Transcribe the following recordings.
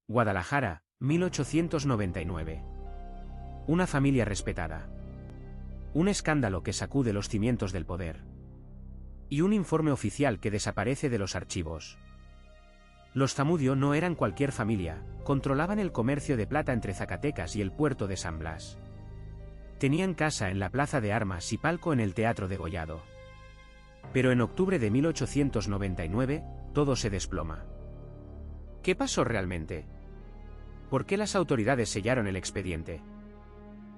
Guadalajara, 1899. Una familia respetada. Un escándalo que sacude los cimientos del poder. Y un informe oficial que desaparece de los archivos. Los Zamudio no eran cualquier familia, controlaban el comercio de plata entre Zacatecas y el puerto de San Blas. Tenían casa en la Plaza de Armas y palco en el Teatro Degollado. Pero en octubre de 1899, todo se desploma. ¿Qué pasó realmente? ¿Por qué las autoridades sellaron el expediente?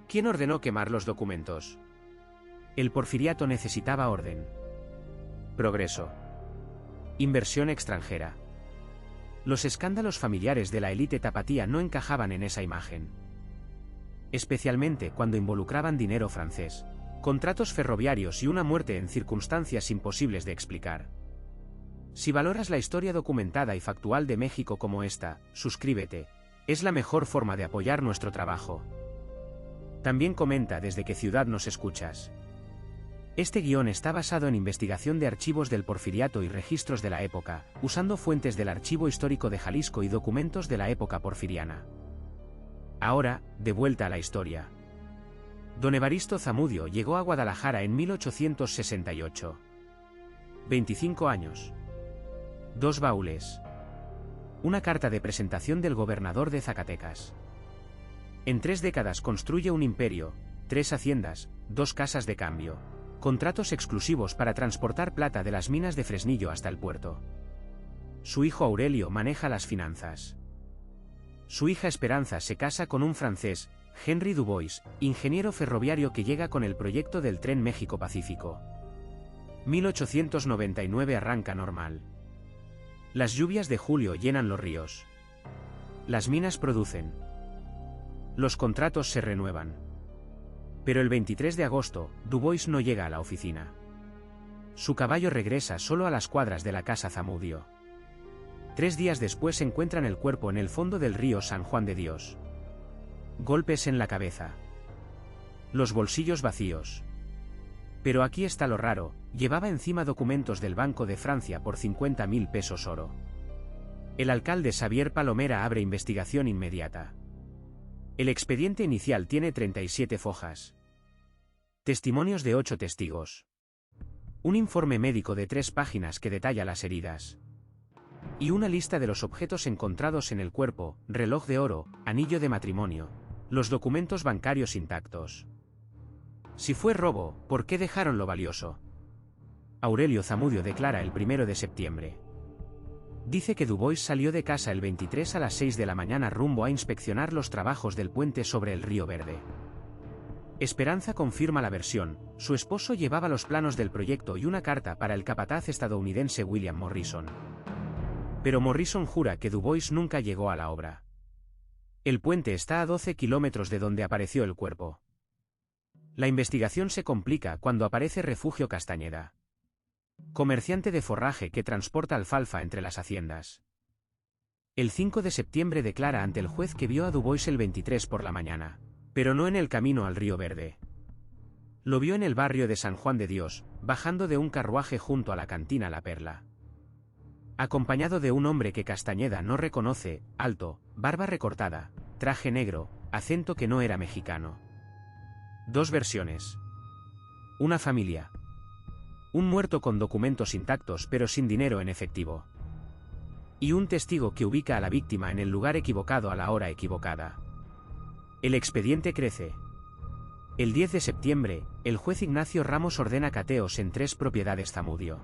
¿Quién ordenó quemar los documentos? El porfiriato necesitaba orden. Progreso. Inversión extranjera. Los escándalos familiares de la élite tapatía no encajaban en esa imagen. Especialmente cuando involucraban dinero francés, contratos ferroviarios y una muerte en circunstancias imposibles de explicar. Si valoras la historia documentada y factual de México como esta, suscríbete. Es la mejor forma de apoyar nuestro trabajo. También comenta desde qué ciudad nos escuchas. Este guión está basado en investigación de archivos del porfiriato y registros de la época, usando fuentes del Archivo Histórico de Jalisco y documentos de la época porfiriana. Ahora, de vuelta a la historia. Don Evaristo Zamudio llegó a Guadalajara en 1868. 25 años. 2 baúles. Una carta de presentación del gobernador de Zacatecas. En 3 décadas construye un imperio, 3 haciendas, 2 casas de cambio, contratos exclusivos para transportar plata de las minas de Fresnillo hasta el puerto. Su hijo Aurelio maneja las finanzas. Su hija Esperanza se casa con un francés, Henry Dubois, ingeniero ferroviario que llega con el proyecto del tren México-Pacífico. 1899 arranca normal. Las lluvias de julio llenan los ríos. Las minas producen. Los contratos se renuevan. Pero el 23 de agosto, Dubois no llega a la oficina. Su caballo regresa solo a las cuadras de la casa Zamudio. 3 días después encuentran el cuerpo en el fondo del río San Juan de Dios. Golpes en la cabeza. Los bolsillos vacíos. Pero aquí está lo raro, llevaba encima documentos del Banco de Francia por 50.000 pesos oro. El alcalde Xavier Palomera abre investigación inmediata. El expediente inicial tiene 37 fojas. Testimonios de 8 testigos. Un informe médico de 3 páginas que detalla las heridas. Y una lista de los objetos encontrados en el cuerpo, reloj de oro, anillo de matrimonio, los documentos bancarios intactos. Si fue robo, ¿por qué dejaron lo valioso? Aurelio Zamudio declara el 1 de septiembre. Dice que Dubois salió de casa el 23 a las 6 de la mañana rumbo a inspeccionar los trabajos del puente sobre el Río Verde. Esperanza confirma la versión, su esposo llevaba los planos del proyecto y una carta para el capataz estadounidense William Morrison. Pero Morrison jura que Dubois nunca llegó a la obra. El puente está a 12 kilómetros de donde apareció el cuerpo. La investigación se complica cuando aparece Refugio Castañeda, comerciante de forraje que transporta alfalfa entre las haciendas. El 5 de septiembre declara ante el juez que vio a Dubois el 23 por la mañana, pero no en el camino al Río Verde. Lo vio en el barrio de San Juan de Dios, bajando de un carruaje junto a la cantina La Perla. Acompañado de un hombre que Castañeda no reconoce, alto, barba recortada, traje negro, acento que no era mexicano. 2 versiones. Una familia. Un muerto con documentos intactos pero sin dinero en efectivo. Y un testigo que ubica a la víctima en el lugar equivocado a la hora equivocada. El expediente crece. El 10 de septiembre, el juez Ignacio Ramos ordena cateos en 3 propiedades Zamudio.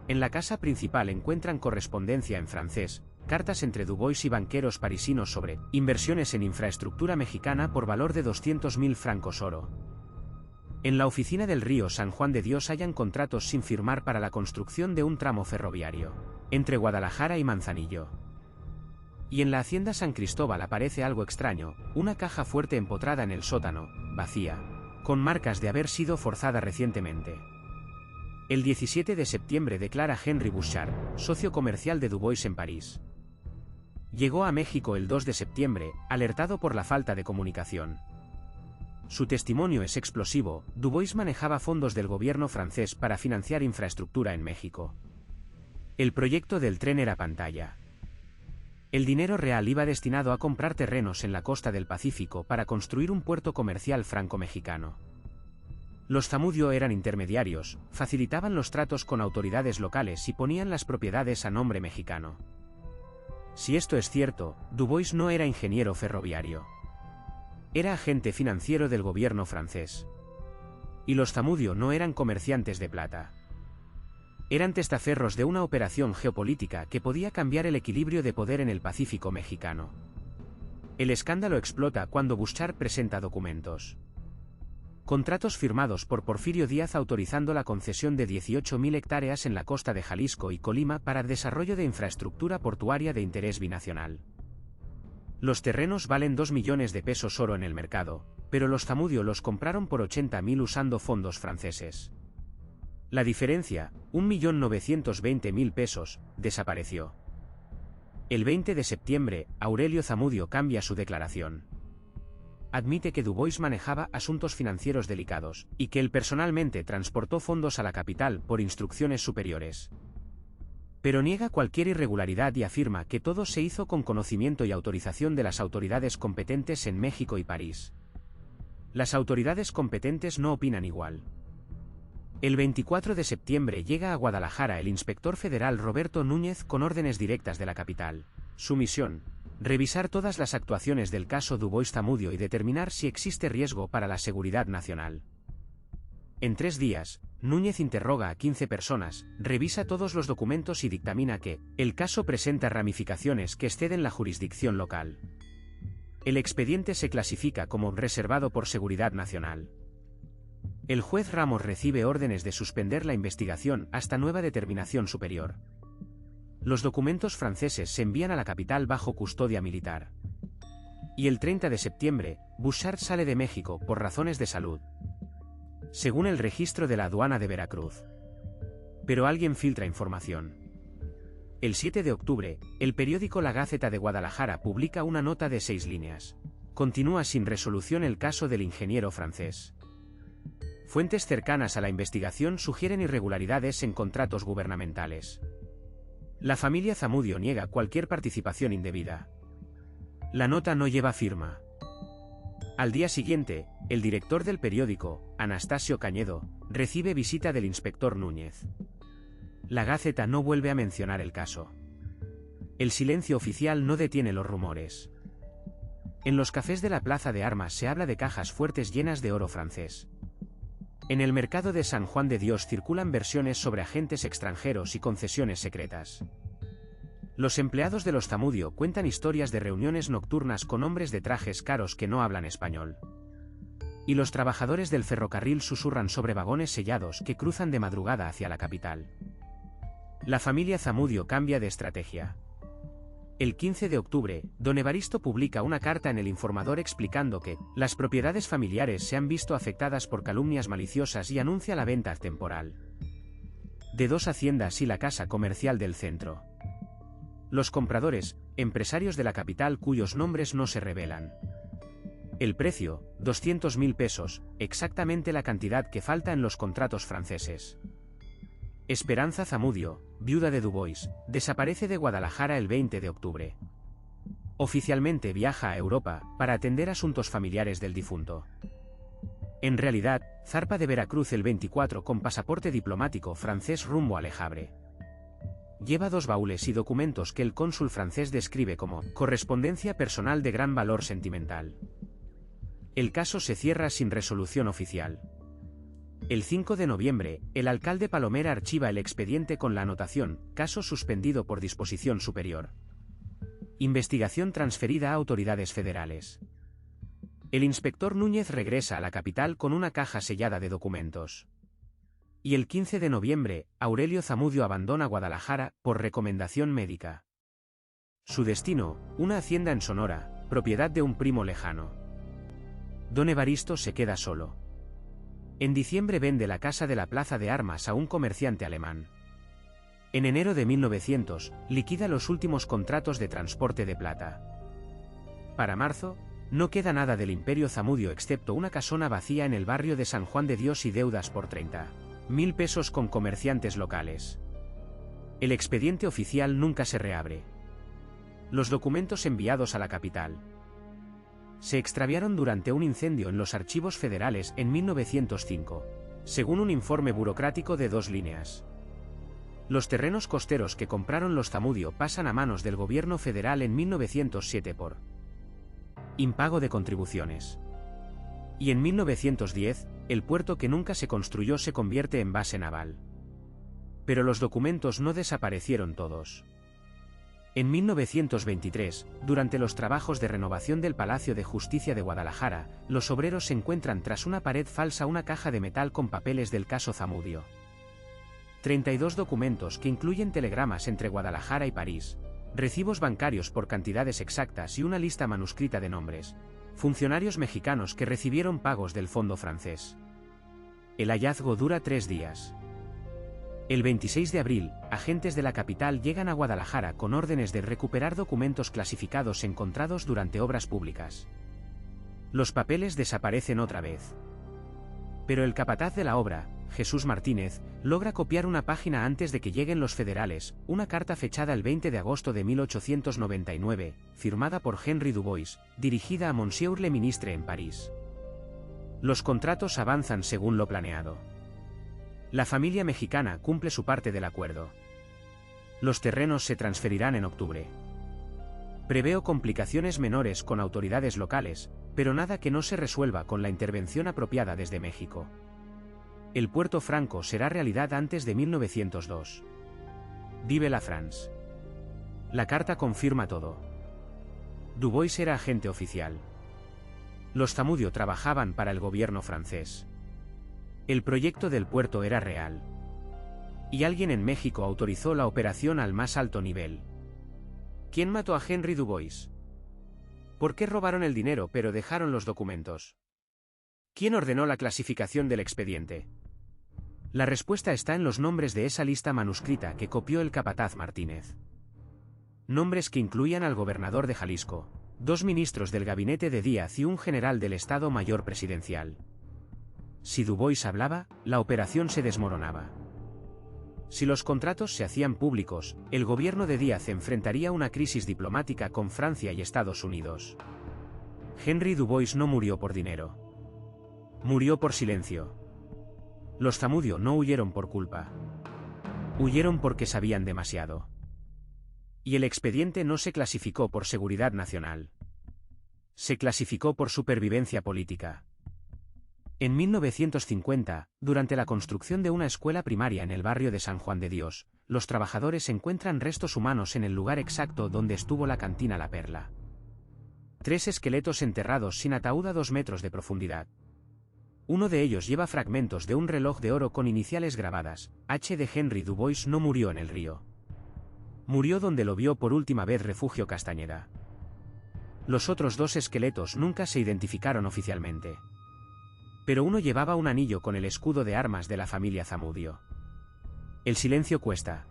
En la casa principal encuentran correspondencia en francés, cartas entre Dubois y banqueros parisinos sobre inversiones en infraestructura mexicana por valor de 200.000 francos oro. En la oficina del río San Juan de Dios hallan contratos sin firmar para la construcción de un tramo ferroviario, entre Guadalajara y Manzanillo. Y en la hacienda San Cristóbal aparece algo extraño, una caja fuerte empotrada en el sótano, vacía, con marcas de haber sido forzada recientemente. El 17 de septiembre declara Henry Bouchard, socio comercial de Dubois en París. Llegó a México el 2 de septiembre, alertado por la falta de comunicación. Su testimonio es explosivo, Dubois manejaba fondos del gobierno francés para financiar infraestructura en México. El proyecto del tren era pantalla. El dinero real iba destinado a comprar terrenos en la costa del Pacífico para construir un puerto comercial franco-mexicano. Los Zamudio eran intermediarios, facilitaban los tratos con autoridades locales y ponían las propiedades a nombre mexicano. Si esto es cierto, Dubois no era ingeniero ferroviario. Era agente financiero del gobierno francés. Y los Zamudio no eran comerciantes de plata. Eran testaferros de una operación geopolítica que podía cambiar el equilibrio de poder en el Pacífico mexicano. El escándalo explota cuando Bouchard presenta documentos. Contratos firmados por Porfirio Díaz autorizando la concesión de 18.000 hectáreas en la costa de Jalisco y Colima para desarrollo de infraestructura portuaria de interés binacional. Los terrenos valen 2 millones de pesos oro en el mercado, pero los Zamudio los compraron por 80.000 usando fondos franceses. La diferencia, 1.920.000 pesos, desapareció. El 20 de septiembre, Aurelio Zamudio cambia su declaración. Admite que Dubois manejaba asuntos financieros delicados, y que él personalmente transportó fondos a la capital por instrucciones superiores. Pero niega cualquier irregularidad y afirma que todo se hizo con conocimiento y autorización de las autoridades competentes en México y París. Las autoridades competentes no opinan igual. El 24 de septiembre llega a Guadalajara el inspector federal Roberto Núñez con órdenes directas de la capital. Su misión: revisar todas las actuaciones del caso Dubois Zamudio y determinar si existe riesgo para la seguridad nacional. En 3 días, Núñez interroga a 15 personas, revisa todos los documentos y dictamina que el caso presenta ramificaciones que exceden la jurisdicción local. El expediente se clasifica como reservado por seguridad nacional. El juez Ramos recibe órdenes de suspender la investigación hasta nueva determinación superior. Los documentos franceses se envían a la capital bajo custodia militar. Y el 30 de septiembre, Bouchard sale de México por razones de salud, según el registro de la aduana de Veracruz. Pero alguien filtra información. El 7 de octubre, el periódico La Gaceta de Guadalajara publica una nota de 6 líneas. Continúa sin resolución el caso del ingeniero francés. Fuentes cercanas a la investigación sugieren irregularidades en contratos gubernamentales. La familia Zamudio niega cualquier participación indebida. La nota no lleva firma. Al día siguiente, el director del periódico, Anastasio Cañedo, recibe visita del inspector Núñez. La Gaceta no vuelve a mencionar el caso. El silencio oficial no detiene los rumores. En los cafés de la Plaza de Armas se habla de cajas fuertes llenas de oro francés. En el mercado de San Juan de Dios circulan versiones sobre agentes extranjeros y concesiones secretas. Los empleados de los Zamudio cuentan historias de reuniones nocturnas con hombres de trajes caros que no hablan español. Y los trabajadores del ferrocarril susurran sobre vagones sellados que cruzan de madrugada hacia la capital. La familia Zamudio cambia de estrategia. El 15 de octubre, don Evaristo publica una carta en El Informador explicando que las propiedades familiares se han visto afectadas por calumnias maliciosas y anuncia la venta temporal de 2 haciendas y la casa comercial del centro. Los compradores, empresarios de la capital cuyos nombres no se revelan. El precio, 200.000 pesos, exactamente la cantidad que falta en los contratos franceses. Esperanza Zamudio, viuda de Dubois, desaparece de Guadalajara el 20 de octubre. Oficialmente viaja a Europa para atender asuntos familiares del difunto. En realidad, zarpa de Veracruz el 24 con pasaporte diplomático francés rumbo a Le Havre. Lleva 2 baúles y documentos que el cónsul francés describe como correspondencia personal de gran valor sentimental. El caso se cierra sin resolución oficial. El 5 de noviembre, el alcalde Palomera archiva el expediente con la anotación, caso suspendido por disposición superior. Investigación transferida a autoridades federales. El inspector Núñez regresa a la capital con una caja sellada de documentos. Y el 15 de noviembre, Aurelio Zamudio abandona Guadalajara por recomendación médica. Su destino, una hacienda en Sonora, propiedad de un primo lejano. Don Evaristo se queda solo. En diciembre vende la casa de la Plaza de Armas a un comerciante alemán. En enero de 1900, liquida los últimos contratos de transporte de plata. Para marzo, no queda nada del imperio Zamudio excepto una casona vacía en el barrio de San Juan de Dios y deudas por 30.000 pesos con comerciantes locales. El expediente oficial nunca se reabre. Los documentos enviados a la capital se extraviaron durante un incendio en los archivos federales en 1905, según un informe burocrático de 2 líneas. Los terrenos costeros que compraron los Zamudio pasan a manos del gobierno federal en 1907 por impago de contribuciones. Y en 1910, el puerto que nunca se construyó se convierte en base naval. Pero los documentos no desaparecieron todos. En 1923, durante los trabajos de renovación del Palacio de Justicia de Guadalajara, los obreros encuentran tras una pared falsa una caja de metal con papeles del caso Zamudio. 32 documentos que incluyen telegramas entre Guadalajara y París, recibos bancarios por cantidades exactas y una lista manuscrita de nombres, funcionarios mexicanos que recibieron pagos del fondo francés. El hallazgo dura 3 días. El 26 de abril, agentes de la capital llegan a Guadalajara con órdenes de recuperar documentos clasificados encontrados durante obras públicas. Los papeles desaparecen otra vez. Pero el capataz de la obra, Jesús Martínez, logra copiar una página antes de que lleguen los federales, una carta fechada el 20 de agosto de 1899, firmada por Henry Dubois, dirigida a Monsieur le Ministre en París. Los contratos avanzan según lo planeado. La familia mexicana cumple su parte del acuerdo. Los terrenos se transferirán en octubre. Preveo complicaciones menores con autoridades locales, pero nada que no se resuelva con la intervención apropiada desde México. El puerto franco será realidad antes de 1902. Vive la France. La carta confirma todo. Dubois era agente oficial. Los Zamudio trabajaban para el gobierno francés. El proyecto del puerto era real. Y alguien en México autorizó la operación al más alto nivel. ¿Quién mató a Henry Dubois? ¿Por qué robaron el dinero pero dejaron los documentos? ¿Quién ordenó la clasificación del expediente? La respuesta está en los nombres de esa lista manuscrita que copió el capataz Martínez. Nombres que incluían al gobernador de Jalisco, 2 ministros del gabinete de Díaz y un general del Estado Mayor Presidencial. Si Dubois hablaba, la operación se desmoronaba. Si los contratos se hacían públicos, el gobierno de Díaz enfrentaría una crisis diplomática con Francia y Estados Unidos. Henry Dubois no murió por dinero. Murió por silencio. Los Zamudio no huyeron por culpa. Huyeron porque sabían demasiado. Y el expediente no se clasificó por seguridad nacional. Se clasificó por supervivencia política. En 1950, durante la construcción de una escuela primaria en el barrio de San Juan de Dios, los trabajadores encuentran restos humanos en el lugar exacto donde estuvo la cantina La Perla. 3 esqueletos enterrados sin ataúd a 2 metros de profundidad. Uno de ellos lleva fragmentos de un reloj de oro con iniciales grabadas. H. de Henry Dubois no murió en el río. Murió donde lo vio por última vez Refugio Castañeda. Los otros 2 esqueletos nunca se identificaron oficialmente. Pero uno llevaba un anillo con el escudo de armas de la familia Zamudio. El silencio cuesta.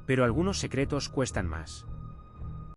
Pero algunos secretos cuestan más.